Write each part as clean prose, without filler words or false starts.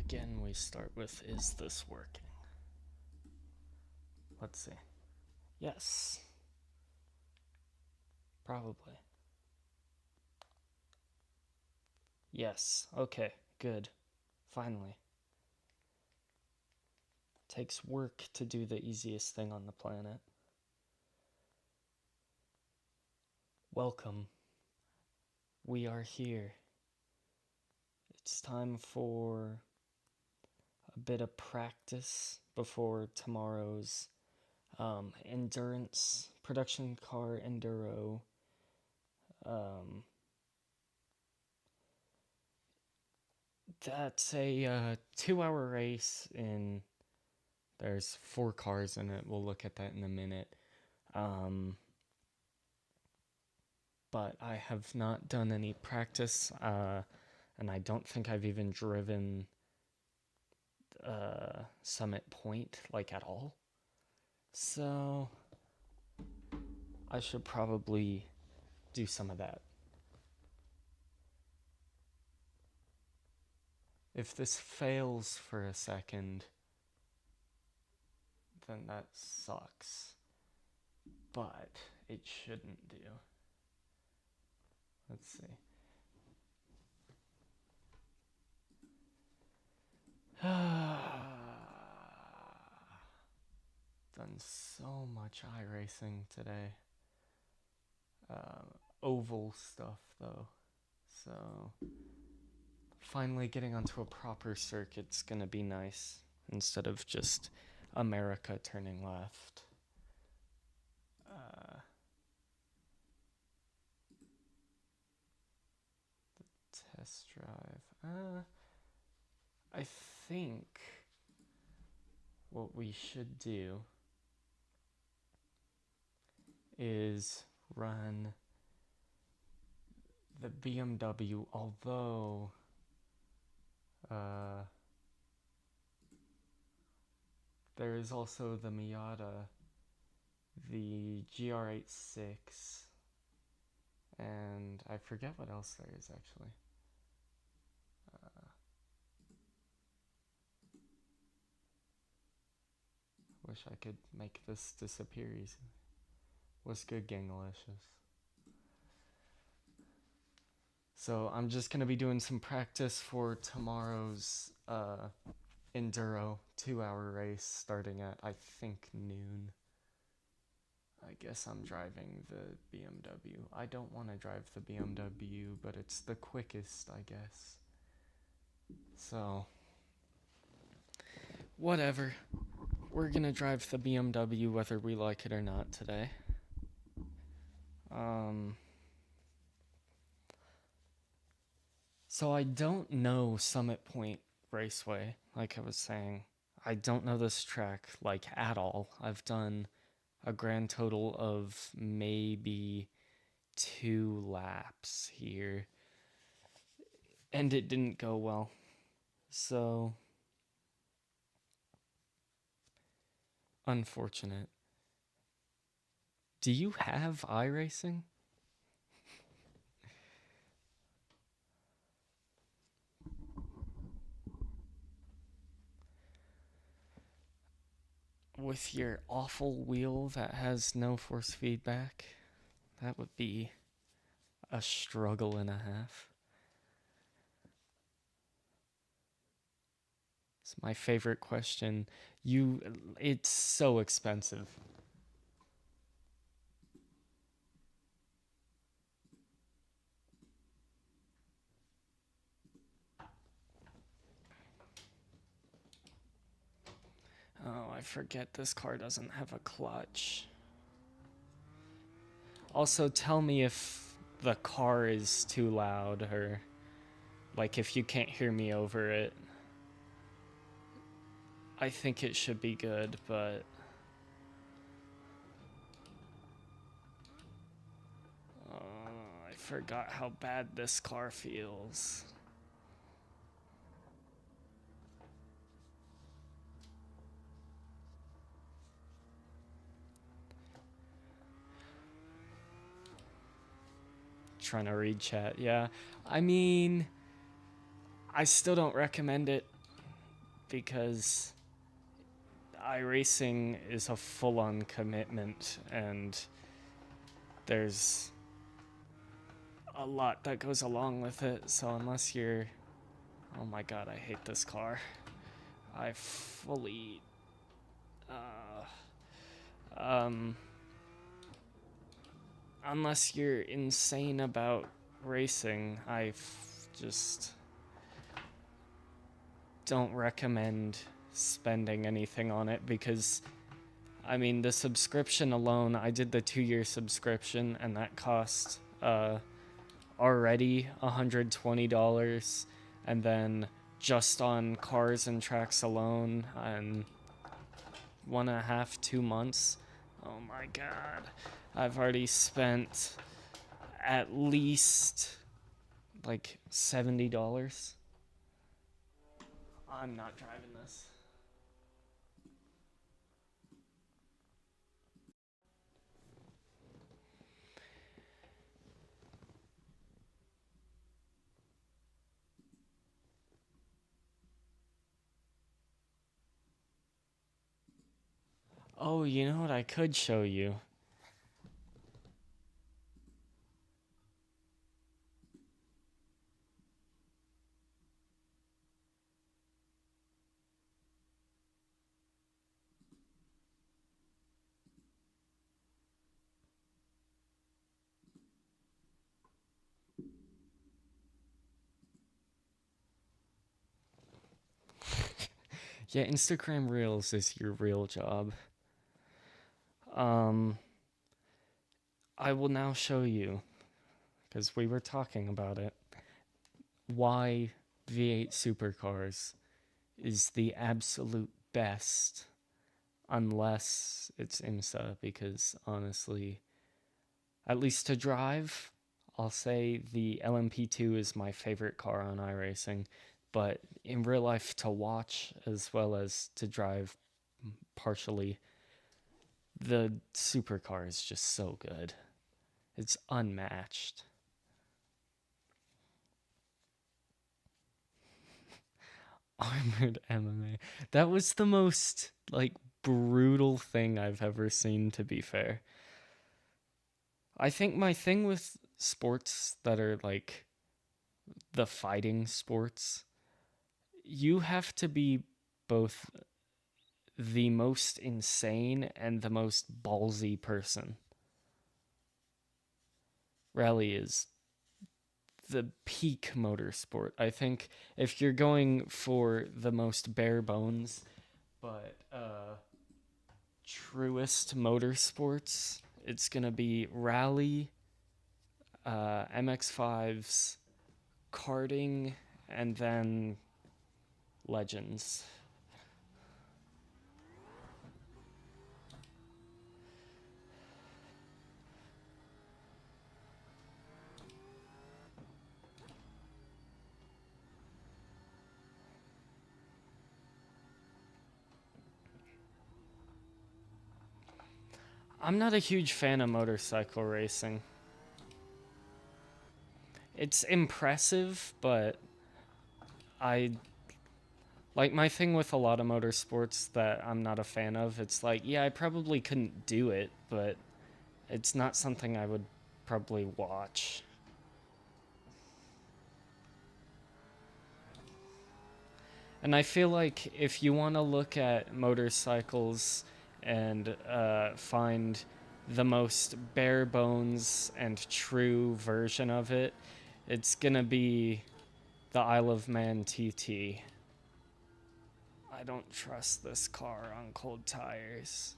Again, we start with, is this working? Let's see. Yes. Probably. Yes. Okay, good. Finally. Takes work to do the easiest thing on the planet. Welcome. We are here. It's time for a bit of practice before tomorrow's endurance production car enduro. That's a 2-hour race in. There's 4 cars in it. We'll look at that in a minute. But I have not done any practice, and I don't think I've even driven Summit Point, like, at all. So I should probably do some of that. If this fails for a second, then that sucks. But it shouldn't do. Let's see. Done so much iRacing today. Oval stuff, though. So finally getting onto a proper circuit's gonna be nice instead of just America turning left. The test drive. I think what we should do is run the BMW, although there is also the Miata, the GR86, and I forget what else there is actually. Wish I could make this disappear easily. What's good, Gangalicious? So I'm just gonna be doing some practice for tomorrow's enduro 2-hour race starting at, I think, noon. I guess I'm driving the BMW. I don't want to drive the BMW, but it's the quickest, I guess. So whatever. We're gonna drive the BMW whether we like it or not today. So I don't know Summit Point Raceway, like I was saying. I don't know this track, like, at all. I've done a grand total of maybe 2 laps here, and it didn't go well. So unfortunate. Do you have iRacing? With your awful wheel that has no force feedback, that would be a struggle and a half. It's my favorite question. It's so expensive. Oh, I forget this car doesn't have a clutch. Also, tell me if the car is too loud, or like if you can't hear me over it. I think it should be good, but I forgot how bad this car feels. Trying to read chat, yeah. I mean, I still don't recommend it. because iRacing is a full-on commitment, and there's a lot that goes along with it. So unless you're, oh my god, I hate this car. I fully, um, unless you're insane about racing, just don't recommend spending anything on it, because I mean, the subscription alone, I did the 2-year subscription, and that cost already $120, and then just on cars and tracks alone, and 1.5, 2 months. Oh my god, I've already spent at least like $70. I'm not driving this. Oh, you know what I could show you? Yeah, Instagram Reels is your real job. Um, I will now show you, because we were talking about it, why V8 Supercars is the absolute best, unless it's IMSA, because honestly, at least to drive, I'll say the LMP2 is my favorite car on iRacing, but in real life to watch as well as to drive partially, the supercar is just so good. It's unmatched. Armored MMA. That was the most like brutal thing I've ever seen, to be fair. I think my thing with sports that are like the fighting sports, you have to be both the most insane and the most ballsy person. Rally is the peak motorsport. I think if you're going for the most bare bones, but truest motorsports, it's gonna be rally, MX5s, karting, and then legends. I'm not a huge fan of motorcycle racing. It's impressive, but I like my thing with a lot of motorsports that I'm not a fan of. It's like, yeah, I probably couldn't do it, but it's not something I would probably watch. And I feel like if you want to look at motorcycles and find the most bare bones and true version of it, it's gonna be the Isle of Man TT. I don't trust this car on cold tires.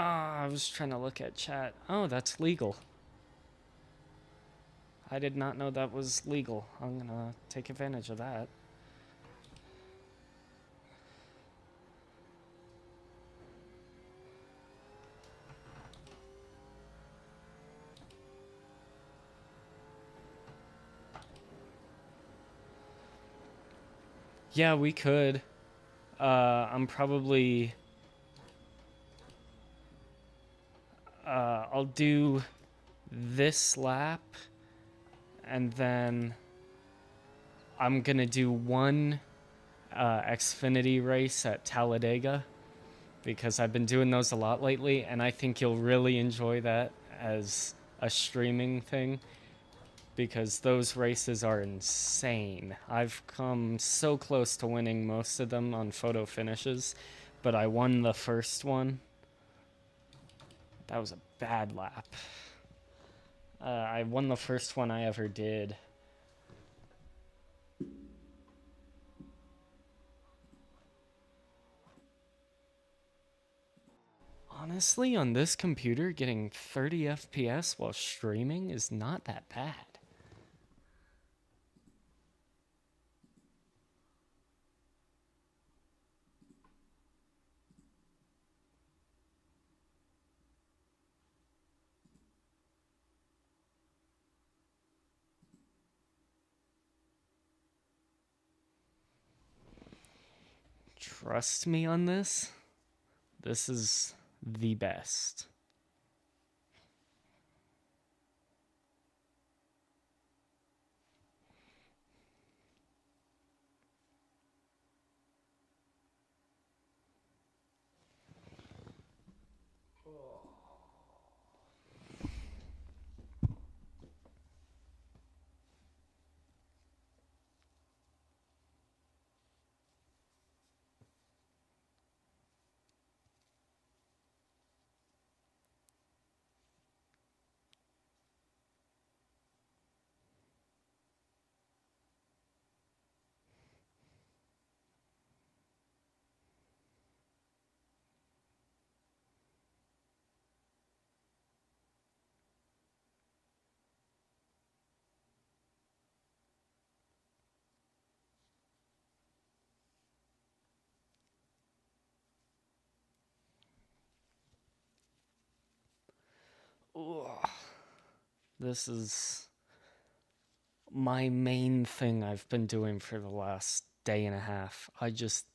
Ah, I was trying to look at chat. Oh, that's legal. I did not know that was legal. I'm gonna take advantage of that. Yeah, we could. I'm probably. I'll do this lap, and then I'm gonna do one Xfinity race at Talladega because I've been doing those a lot lately, and I think you'll really enjoy that as a streaming thing because those races are insane. I've come so close to winning most of them on photo finishes, but I won the first one. That was a bad lap. I won the first one I ever did. Honestly, on this computer, getting 30 FPS while streaming is not that bad. Trust me on this. This is the best. Ugh. This is my main thing I've been doing for the last day and a half. I just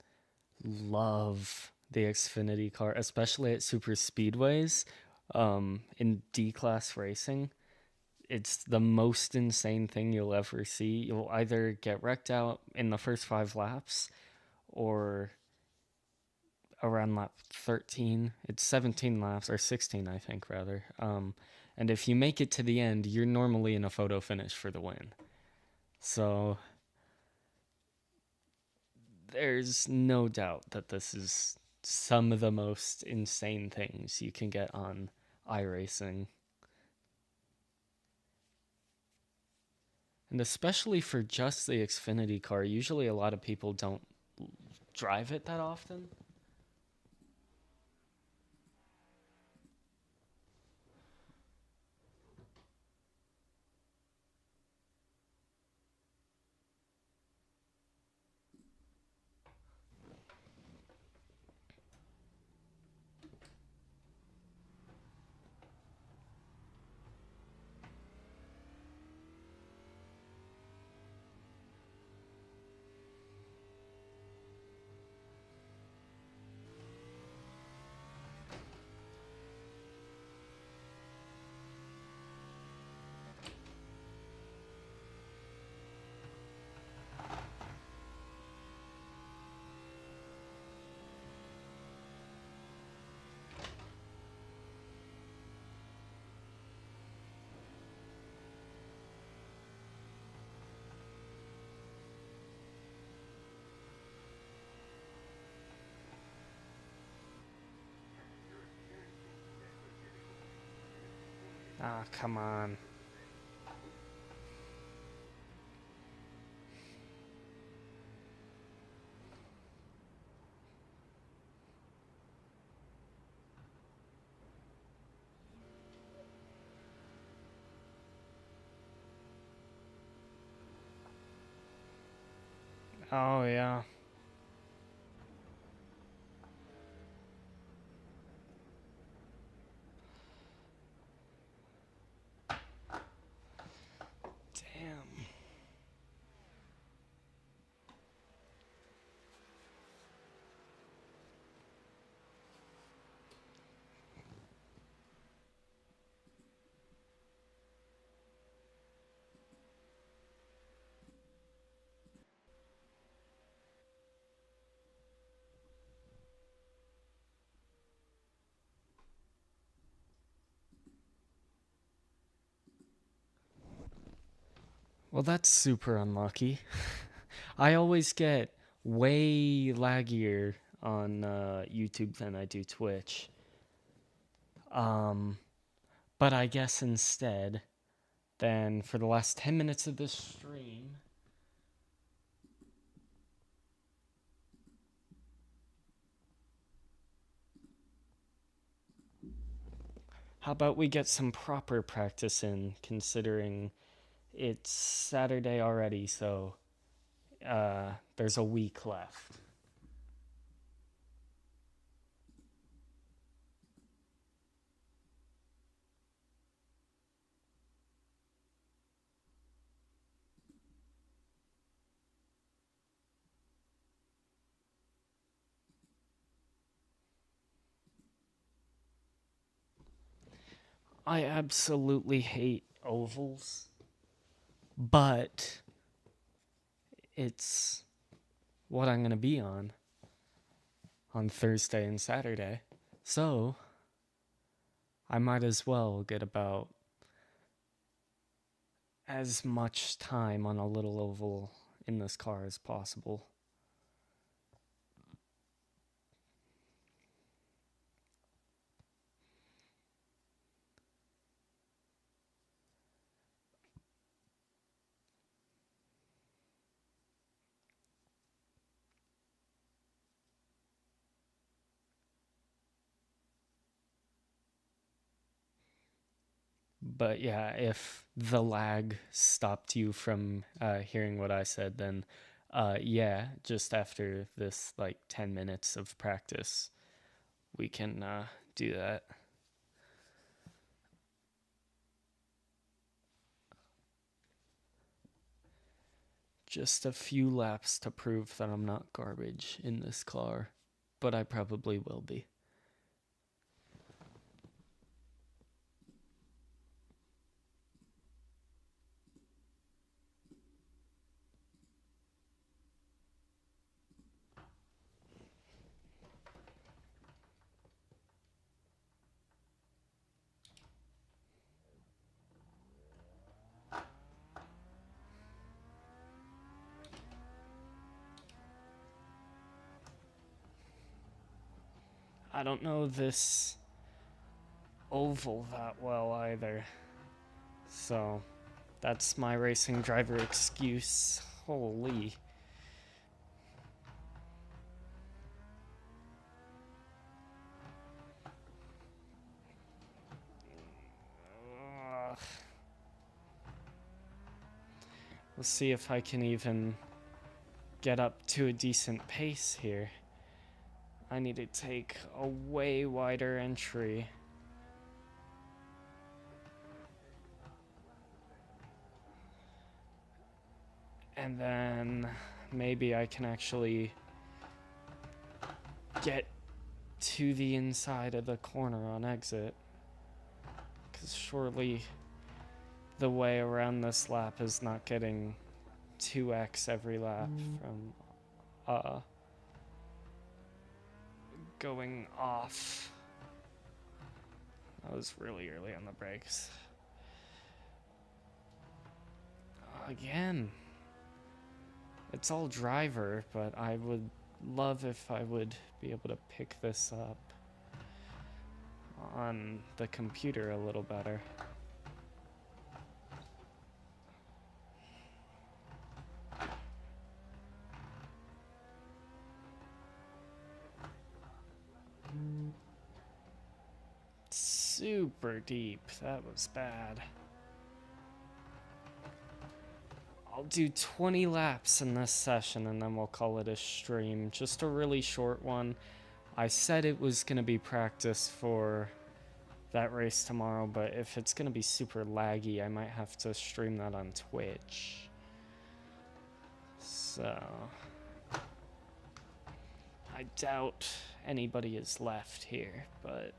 love the Xfinity car, especially at super speedways. In D class racing, it's the most insane thing you'll ever see. You'll either get wrecked out in the first 5 laps or around lap 13. It's 17 laps, or 16, I think, rather. And if you make it to the end, you're normally in a photo finish for the win. So there's no doubt that this is some of the most insane things you can get on iRacing. And especially for just the Xfinity car, usually a lot of people don't drive it that often. Ah, come on. Oh, yeah. Damn. Well, that's super unlucky. I always get way laggier on YouTube than I do Twitch. Um, but I guess instead, then for the last 10 minutes of this stream, how about we get some proper practice in, considering it's Saturday already, so there's a week left. I absolutely hate ovals, but it's what I'm going to be on Thursday and Saturday. So, I might as well get about as much time on a little oval in this car as possible. But yeah, if the lag stopped you from hearing what I said, then yeah, just after this like 10 minutes of practice, we can do that. Just a few laps to prove that I'm not garbage in this car, but I probably will be. I don't know this oval that well either. So that's my racing driver excuse. Holy. Ugh. Let's see if I can even get up to a decent pace here. I need to take a way wider entry. And then maybe I can actually get to the inside of the corner on exit. Because surely the way around this lap is not getting 2x every lap from going off. I was really early on the brakes. Again, it's all driver, but I would love if I would be able to pick this up on the computer a little better. Super deep. That was bad. I'll do 20 laps in this session and then we'll call it a stream. Just a really short one. I said it was going to be practice for that race tomorrow, but if it's going to be super laggy, I might have to stream that on Twitch. So I doubt anybody is left here, but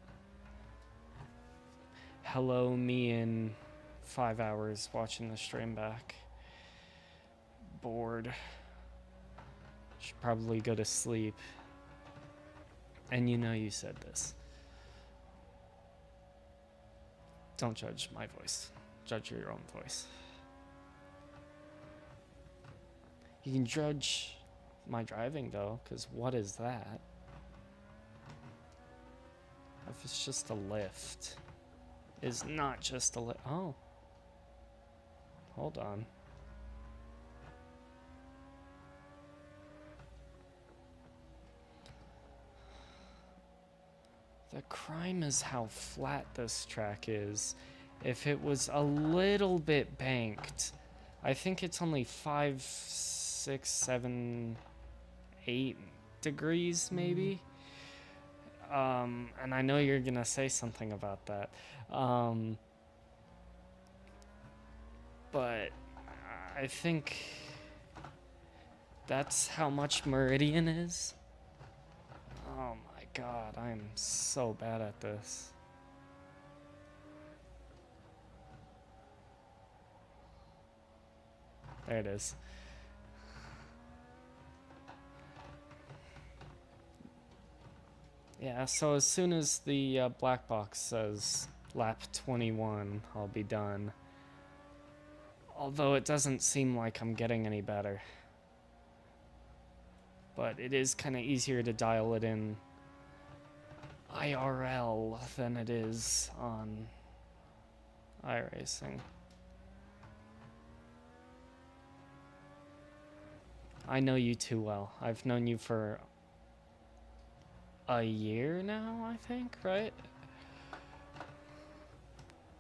hello, me in 5 hours watching the stream back. Bored. Should probably go to sleep. And you know you said this. Don't judge my voice. Judge your own voice. You can judge my driving though, because what is that? If it's just a lift. It's not just a lift. Oh. Hold on. The crime is how flat this track is. If it was a little bit banked, I think it's only 5, 6, 7, 8 degrees maybe. And I know you're gonna say something about that. But I think that's how much Meridian is. Oh my god, I'm so bad at this. There it is. Yeah, so as soon as the black box says lap 21, I'll be done. Although it doesn't seem like I'm getting any better. But it is kind of easier to dial it in IRL than it is on iRacing. I know you too well. I've known you for a year now, I think, right?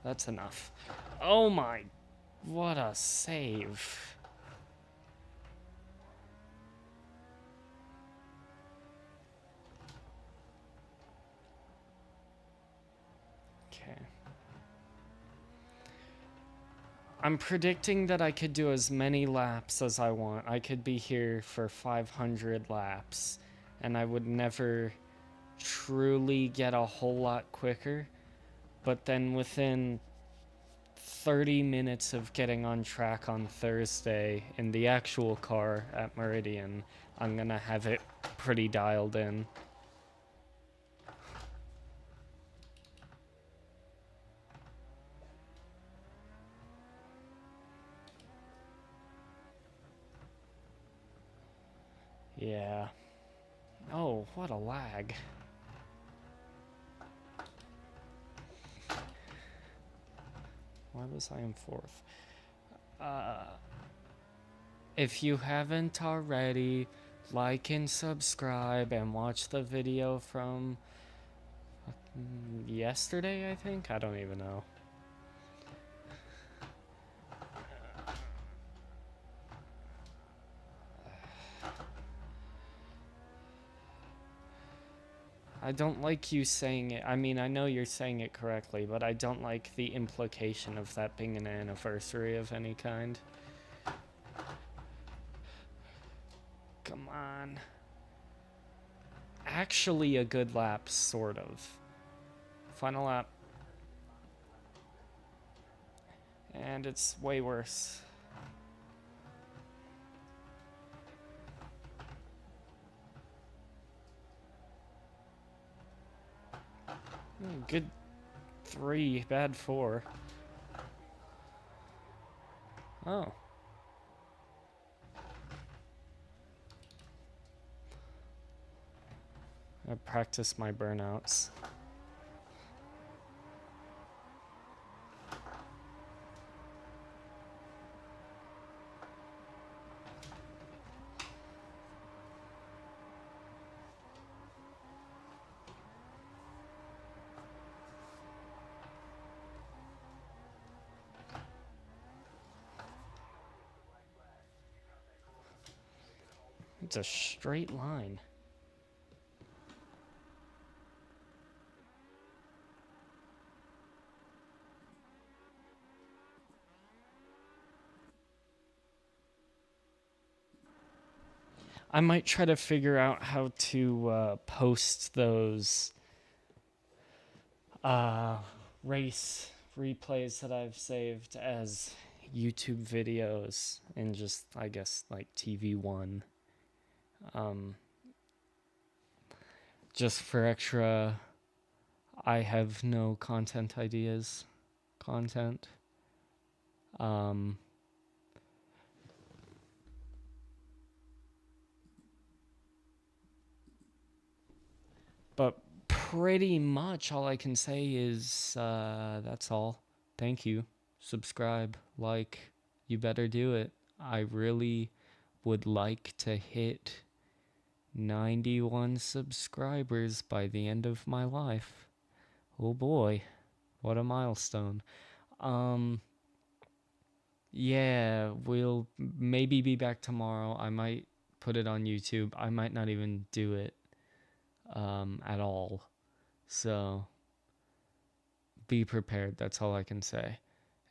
That's enough. Oh my, what a save. Okay. I'm predicting that I could do as many laps as I want. I could be here for 500 laps, and I would never truly get a whole lot quicker. But then within 30 minutes of getting on track on Thursday in the actual car at Meridian, I'm gonna have it pretty dialed in. Yeah. Oh, what a lag. Why was I in fourth? If you haven't already, like and subscribe and watch the video from yesterday, I think? I don't even know. I don't like you saying it. I mean, I know you're saying it correctly, but I don't like the implication of that being an anniversary of any kind. Come on. Actually a good lap, sort of. Final lap. And it's way worse. Good 3, bad 4. Oh. I practice my burnouts. it's a straight line. I might try to figure out how to post those uh, race replays that I've saved as YouTube videos and just, I guess, like TV1. Um, just for extra, I have no content ideas. Content. Um, but pretty much all I can say is that's all. Thank you. Subscribe, like, you better do it. I really would like to hit 91 subscribers by the end of my life. Oh boy, what a milestone. Um, yeah, we'll maybe be back tomorrow. I might put it on YouTube. I might not even do it at all. So be prepared. That's all I can say.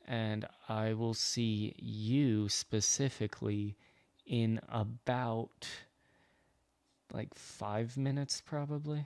And I will see you specifically in about like 5 minutes, probably.